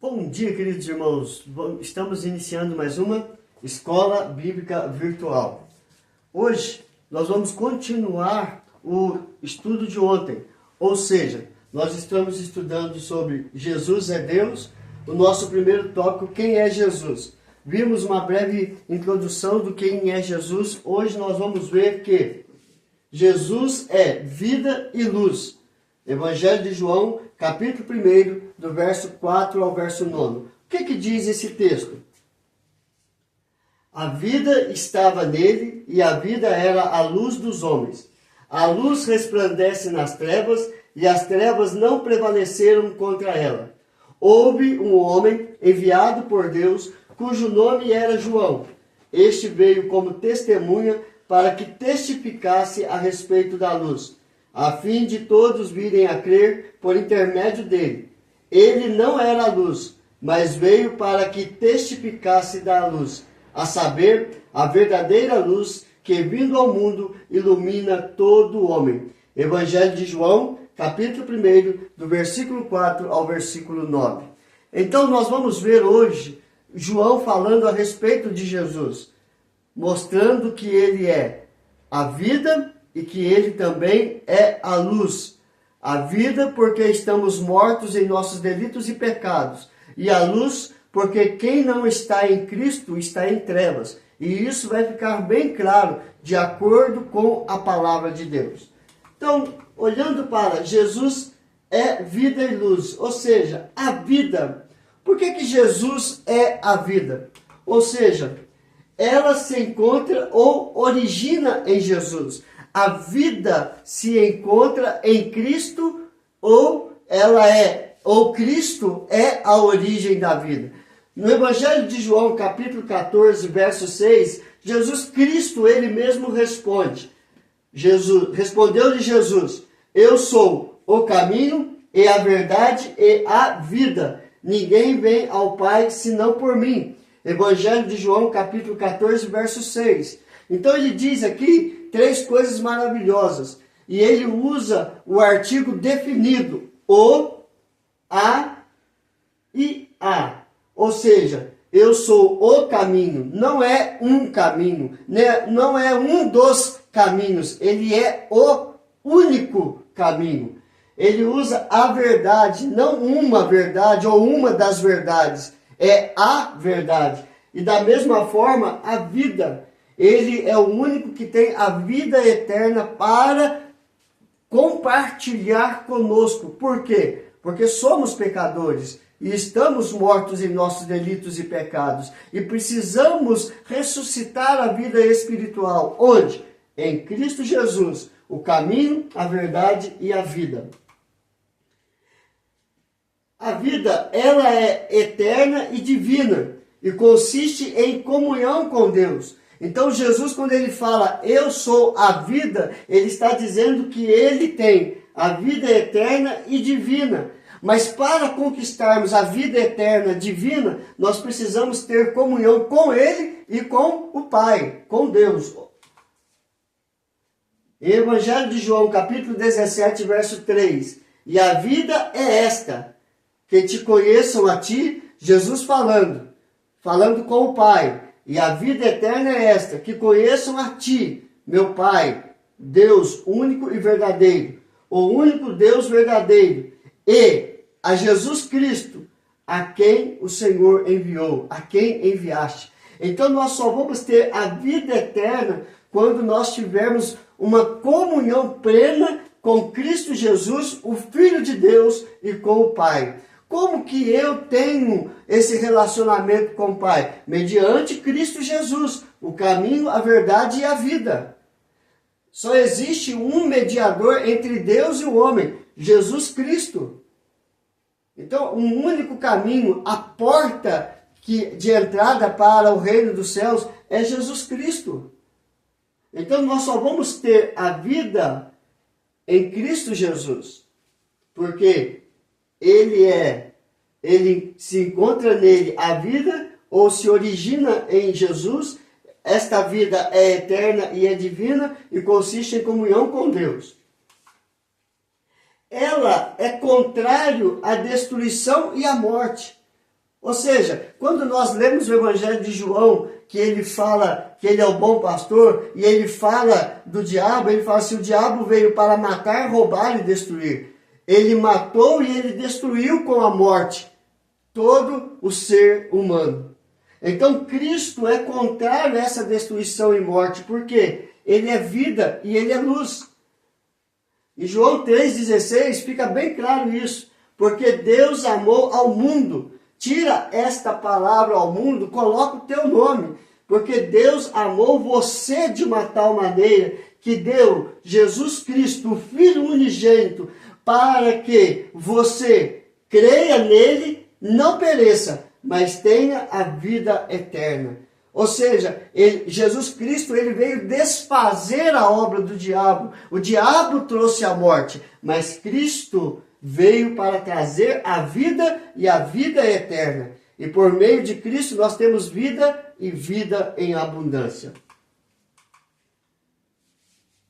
Bom dia, queridos irmãos. Estamos iniciando mais uma Escola Bíblica Virtual. Hoje nós vamos continuar o estudo de ontem, ou seja, nós estamos estudando sobre Jesus é Deus. O nosso primeiro tópico, quem é Jesus? Vimos uma breve introdução do quem é Jesus. Hoje nós vamos ver que Jesus é vida e luz. Evangelho de João, capítulo 1, do verso 4 ao verso 9. O que diz esse texto? A vida estava nele e a vida era a luz dos homens. A luz resplandece nas trevas e as trevas não prevaleceram contra ela. Houve um homem enviado por Deus, cujo nome era João. Este veio como testemunha para que testificasse a respeito da luz, a fim de todos virem a crer por intermédio dele. Ele não era a luz, mas veio para que testificasse da luz, a saber, a verdadeira luz que, vindo ao mundo, ilumina todo o homem. Evangelho de João, capítulo 1, do versículo 4 ao versículo 9. Então nós vamos ver hoje João falando a respeito de Jesus, mostrando que ele é a vida e que ele também é a luz. A vida porque estamos mortos em nossos delitos e pecados. E a luz porque quem não está em Cristo está em trevas. E isso vai ficar bem claro de acordo com a palavra de Deus. Então, olhando para Jesus é vida e luz. Ou seja, a vida. Por que Jesus é a vida? Ou seja, ela se encontra ou origina em Jesus. A vida se encontra em Cristo ou Cristo é a origem da vida. No Evangelho de João, capítulo 14, verso 6, Jesus Cristo, ele mesmo responde. Respondeu-lhe Jesus: eu sou o caminho e a verdade e a vida. Ninguém vem ao Pai senão por mim. Evangelho de João, capítulo 14, verso 6. Então ele diz aqui três coisas maravilhosas. E ele usa o artigo definido, o, a e a. Ou seja, eu sou o caminho. Não é um caminho, não é um dos caminhos. Ele é o único caminho. Ele usa a verdade, não uma verdade ou uma das verdades. É a verdade. E da mesma forma, a vida. Ele é o único que tem a vida eterna para compartilhar conosco. Por quê? Porque somos pecadores e estamos mortos em nossos delitos e pecados. E precisamos ressuscitar a vida espiritual. Onde? Em Cristo Jesus, o caminho, a verdade e a vida. A vida, ela é eterna e divina e consiste em comunhão com Deus. Então Jesus, quando ele fala, eu sou a vida, ele está dizendo que ele tem a vida eterna e divina. Mas para conquistarmos a vida eterna divina, nós precisamos ter comunhão com ele e com o Pai, com Deus. Em Evangelho de João, capítulo 17, verso 3. E a vida é esta, que te conheçam a ti, Jesus falando com o Pai. E a vida eterna é esta, que conheçam a ti, meu Pai, Deus único e verdadeiro, o único Deus verdadeiro, e a Jesus Cristo, a quem o Senhor enviou, a quem enviaste. Então nós só vamos ter a vida eterna quando nós tivermos uma comunhão plena com Cristo Jesus, o Filho de Deus, e com o Pai. Como que eu tenho esse relacionamento com o Pai? Mediante Cristo Jesus, o caminho, a verdade e a vida. Só existe um mediador entre Deus e o homem, Jesus Cristo. Então, um único caminho, a porta de entrada para o reino dos céus é Jesus Cristo. Então, nós só vamos ter a vida em Cristo Jesus, porque ele se encontra nele a vida, ou se origina em Jesus. Esta vida é eterna e é divina e consiste em comunhão com Deus. Ela é contrário à destruição e à morte. Ou seja, quando nós lemos o Evangelho de João, que ele fala que ele é o bom pastor, e ele fala do diabo, ele fala assim, o diabo veio para matar, roubar e destruir. Ele matou e ele destruiu com a morte todo o ser humano. Então Cristo é contrário a essa destruição e morte, porque ele é vida e ele é luz. Em João 3,16 fica bem claro isso, porque Deus amou ao mundo. Tira esta palavra ao mundo, coloca o teu nome, porque Deus amou você de uma tal maneira que deu Jesus Cristo, o Filho unigênito, para que você creia nele, não pereça, mas tenha a vida eterna. Ou seja, Jesus Cristo ele veio desfazer a obra do diabo. O diabo trouxe a morte, mas Cristo veio para trazer a vida e a vida eterna. E por meio de Cristo nós temos vida e vida em abundância.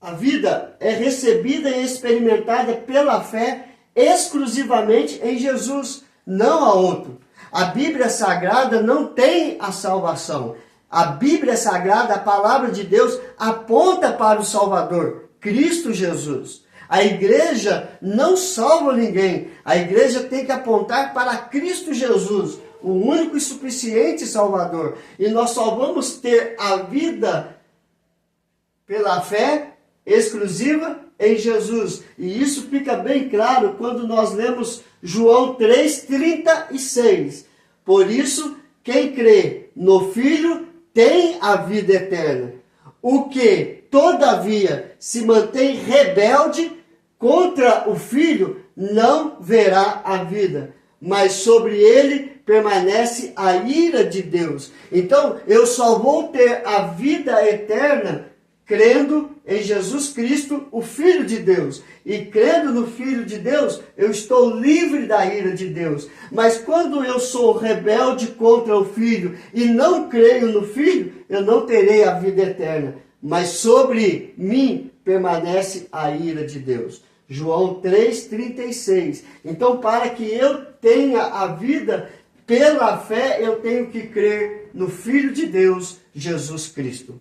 A vida é recebida e experimentada pela fé exclusivamente em Jesus, não a outro. A Bíblia Sagrada não tem a salvação. A Bíblia Sagrada, a palavra de Deus, aponta para o Salvador, Cristo Jesus. A igreja não salva ninguém. A igreja tem que apontar para Cristo Jesus, o único e suficiente Salvador. E nós só vamos ter a vida pela fé exclusiva em Jesus. E isso fica bem claro quando nós lemos João 3,36. Por isso, quem crê no Filho tem a vida eterna. O que, todavia, se mantém rebelde contra o Filho, não verá a vida, mas sobre ele permanece a ira de Deus. Então, eu só vou ter a vida eterna crendo em Jesus Cristo, o Filho de Deus. E crendo no Filho de Deus, eu estou livre da ira de Deus. Mas quando eu sou rebelde contra o Filho e não creio no Filho, eu não terei a vida eterna. Mas sobre mim permanece a ira de Deus. João 3,36. Então, para que eu tenha a vida pela fé, eu tenho que crer no Filho de Deus, Jesus Cristo.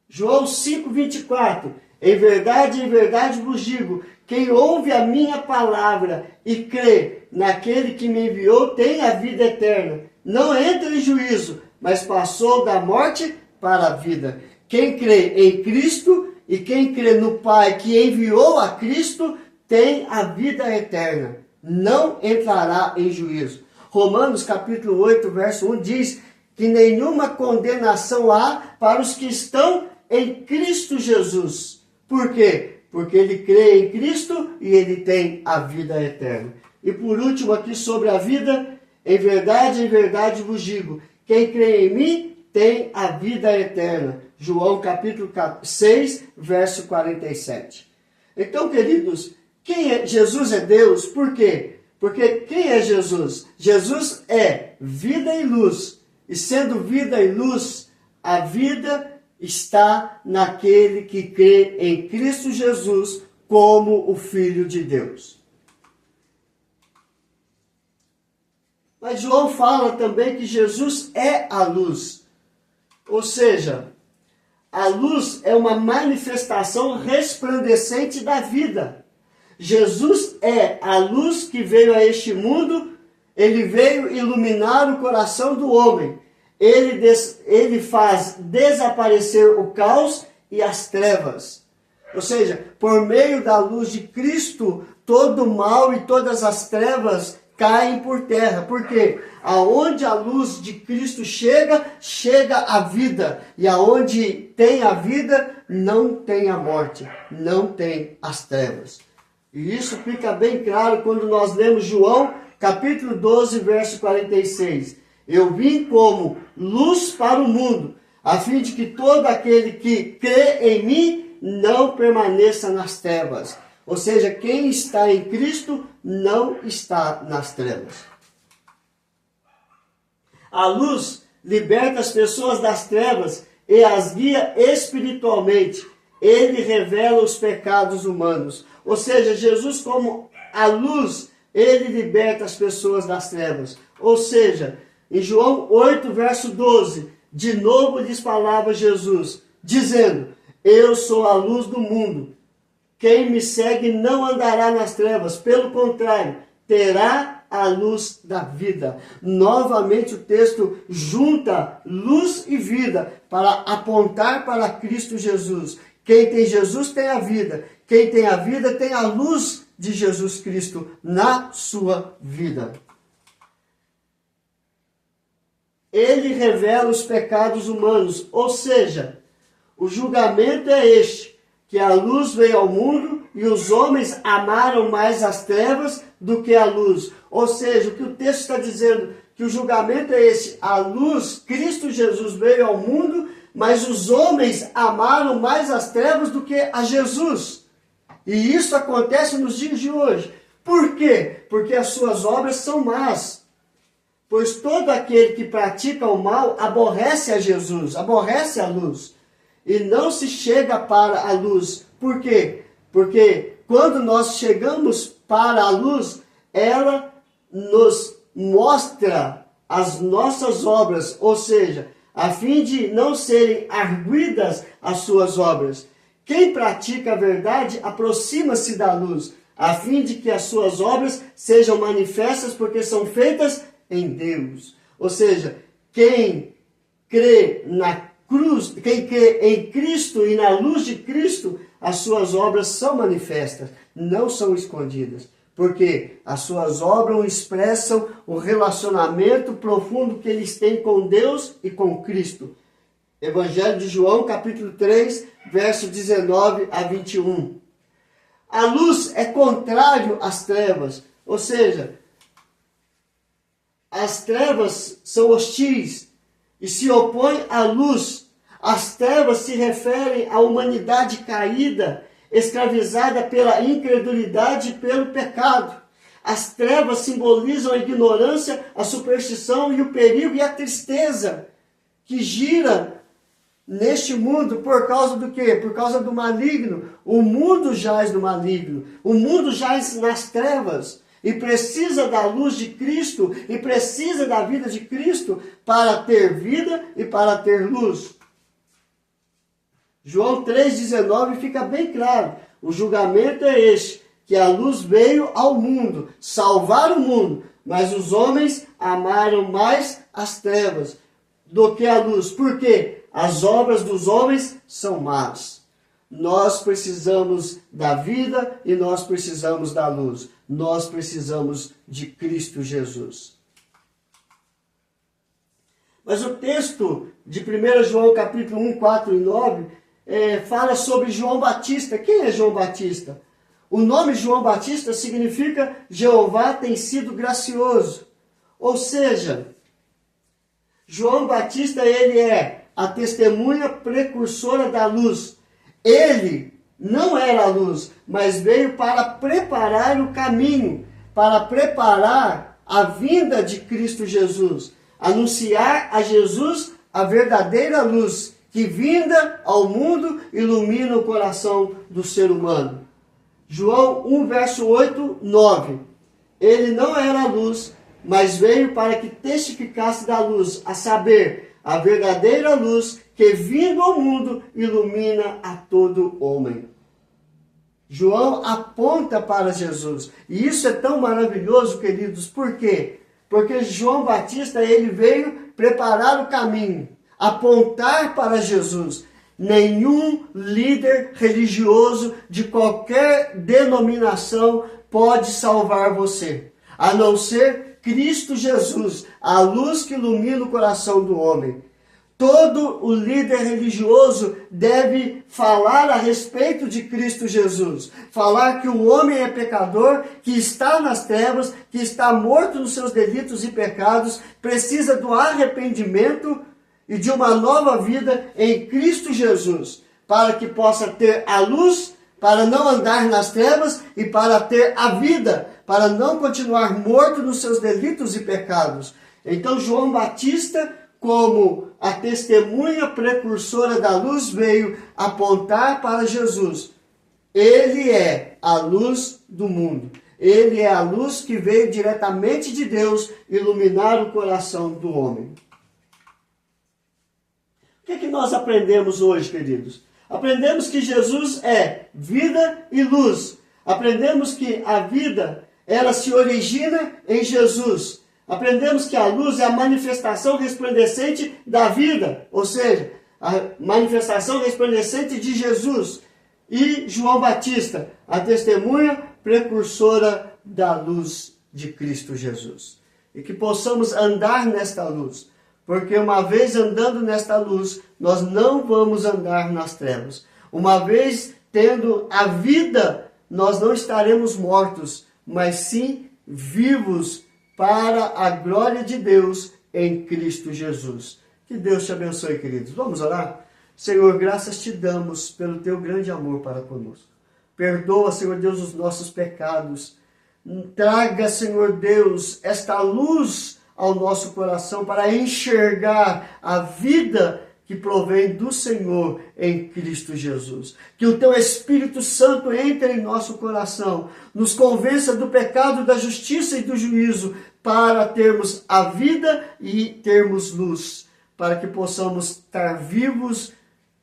João 5,24. Em verdade vos digo, quem ouve a minha palavra e crê naquele que me enviou tem a vida eterna. Não entra em juízo, mas passou da morte para a vida. Quem crê em Cristo e quem crê no Pai que enviou a Cristo tem a vida eterna. Não entrará em juízo. Romanos capítulo 8, verso 1 diz que nenhuma condenação há para os que estão em Cristo Jesus. Por quê? Porque ele crê em Cristo e ele tem a vida eterna. E por último aqui sobre a vida, em verdade vos digo, quem crê em mim tem a vida eterna. João capítulo 6, verso 47. Então, queridos, Jesus é Deus, por quê? Porque quem é Jesus? Jesus é vida e luz. E sendo vida e luz, a vida está naquele que crê em Cristo Jesus como o Filho de Deus. Mas João fala também que Jesus é a luz. Ou seja, a luz é uma manifestação resplandecente da vida. Jesus é a luz que veio a este mundo, ele veio iluminar o coração do homem. Ele faz desaparecer o caos e as trevas. Ou seja, por meio da luz de Cristo, todo o mal e todas as trevas caem por terra. Porque aonde a luz de Cristo chega, chega a vida. E aonde tem a vida, não tem a morte, não tem as trevas. E isso fica bem claro quando nós lemos João, capítulo 12, verso 46. Eu vim como luz para o mundo, a fim de que todo aquele que crê em mim não permaneça nas trevas. Ou seja, quem está em Cristo não está nas trevas. A luz liberta as pessoas das trevas e as guia espiritualmente. Ele revela os pecados humanos. Ou seja, Jesus como a luz, Ele liberta as pessoas das trevas. Ou seja, em João 8, verso 12, de novo lhes falava Jesus, dizendo: eu sou a luz do mundo. Quem me segue não andará nas trevas, pelo contrário, terá a luz da vida. Novamente o texto junta luz e vida para apontar para Cristo Jesus. Quem tem Jesus tem a vida. Quem tem a vida tem a luz de Jesus Cristo na sua vida. Ele revela os pecados humanos, ou seja, o julgamento é este, que a luz veio ao mundo e os homens amaram mais as trevas do que a luz. Ou seja, o que o texto está dizendo, que o julgamento é esse, a luz, Cristo Jesus veio ao mundo, mas os homens amaram mais as trevas do que a Jesus. E isso acontece nos dias de hoje. Por quê? Porque as suas obras são más. Pois todo aquele que pratica o mal aborrece a Jesus, aborrece a luz. E não se chega para a luz. Por quê? Porque quando nós chegamos para a luz, ela nos mostra as nossas obras, ou seja, a fim de não serem arguidas as suas obras. Quem pratica a verdade aproxima-se da luz, a fim de que as suas obras sejam manifestas, porque são feitas em Deus. Ou seja, quem crê na cruz, quem crê em Cristo e na luz de Cristo, as suas obras são manifestas, não são escondidas. Porque as suas obras expressam o relacionamento profundo que eles têm com Deus e com Cristo. Evangelho de João, capítulo 3, verso 19 a 21. A luz é contrário às trevas, ou seja, as trevas são hostis e se opõem à luz. As trevas se referem à humanidade caída, escravizada pela incredulidade e pelo pecado. As trevas simbolizam a ignorância, a superstição e o perigo e a tristeza que gira neste mundo por causa do quê? Por causa do maligno. O mundo jaz no maligno. O mundo jaz nas trevas. E precisa da luz de Cristo. E precisa da vida de Cristo para ter vida e para ter luz. João 3,19 fica bem claro. O julgamento é este, que a luz veio ao mundo, salvar o mundo. Mas os homens amaram mais as trevas do que a luz. Por quê? As obras dos homens são más. Nós precisamos da vida e nós precisamos da luz. Nós precisamos de Cristo Jesus. Mas o texto de 1 João capítulo 1, 4 e 9 fala sobre João Batista. Quem é João Batista? O nome João Batista significa Jeová tem sido gracioso. Ou seja, João Batista, ele é a testemunha precursora da luz. Ele não era a luz, mas veio para preparar o caminho, para preparar a vinda de Cristo Jesus, anunciar a Jesus a verdadeira luz, que vinda ao mundo ilumina o coração do ser humano. João 1, verso 8, 9. Ele não era a luz, mas veio para que testificasse da luz, a saber, a verdadeira luz que vindo ao mundo ilumina a todo homem. João aponta para Jesus. E isso é tão maravilhoso, queridos. Por quê? Porque João Batista, ele veio preparar o caminho, apontar para Jesus. Nenhum líder religioso de qualquer denominação pode salvar você, a não ser Cristo Jesus, a luz que ilumina o coração do homem. Todo o líder religioso deve falar a respeito de Cristo Jesus. Falar que o homem é pecador, que está nas trevas, que está morto nos seus delitos e pecados, precisa do arrependimento e de uma nova vida em Cristo Jesus, para que possa ter a luz, para não andar nas trevas e para ter a vida, para não continuar morto nos seus delitos e pecados. Então João Batista, como a testemunha precursora da luz, veio apontar para Jesus. Ele é a luz do mundo. Ele é a luz que veio diretamente de Deus iluminar o coração do homem. O que é que nós aprendemos hoje, queridos? Aprendemos que Jesus é vida e luz. Aprendemos que a vida, ela se origina em Jesus. Aprendemos que a luz é a manifestação resplandecente da vida, ou seja, a manifestação resplandecente de Jesus. E João Batista, a testemunha precursora da luz de Cristo Jesus. E que possamos andar nesta luz, porque uma vez andando nesta luz, nós não vamos andar nas trevas. Uma vez tendo a vida, nós não estaremos mortos, mas sim vivos para a glória de Deus em Cristo Jesus. Que Deus te abençoe, queridos. Vamos orar? Senhor, graças te damos pelo teu grande amor para conosco. Perdoa, Senhor Deus, os nossos pecados. Traga, Senhor Deus, esta luz ao nosso coração para enxergar a vida que provém do Senhor em Cristo Jesus. Que o teu Espírito Santo entre em nosso coração, nos convença do pecado, da justiça e do juízo, para termos a vida e termos luz, para que possamos estar vivos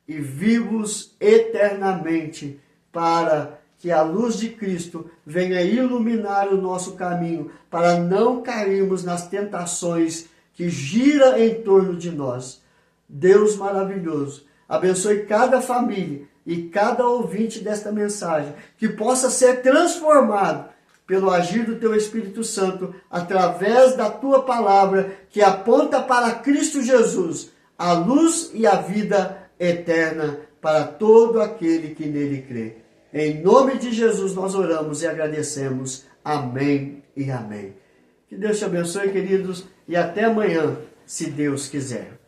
e vivos eternamente, para que a luz de Cristo venha iluminar o nosso caminho, para não cairmos nas tentações que giram em torno de nós. Deus maravilhoso, abençoe cada família e cada ouvinte desta mensagem, que possa ser transformado pelo agir do teu Espírito Santo, através da tua palavra, que aponta para Cristo Jesus, a luz e a vida eterna para todo aquele que nele crê. Em nome de Jesus nós oramos e agradecemos. Amém e amém. Que Deus te abençoe, queridos, e até amanhã, se Deus quiser.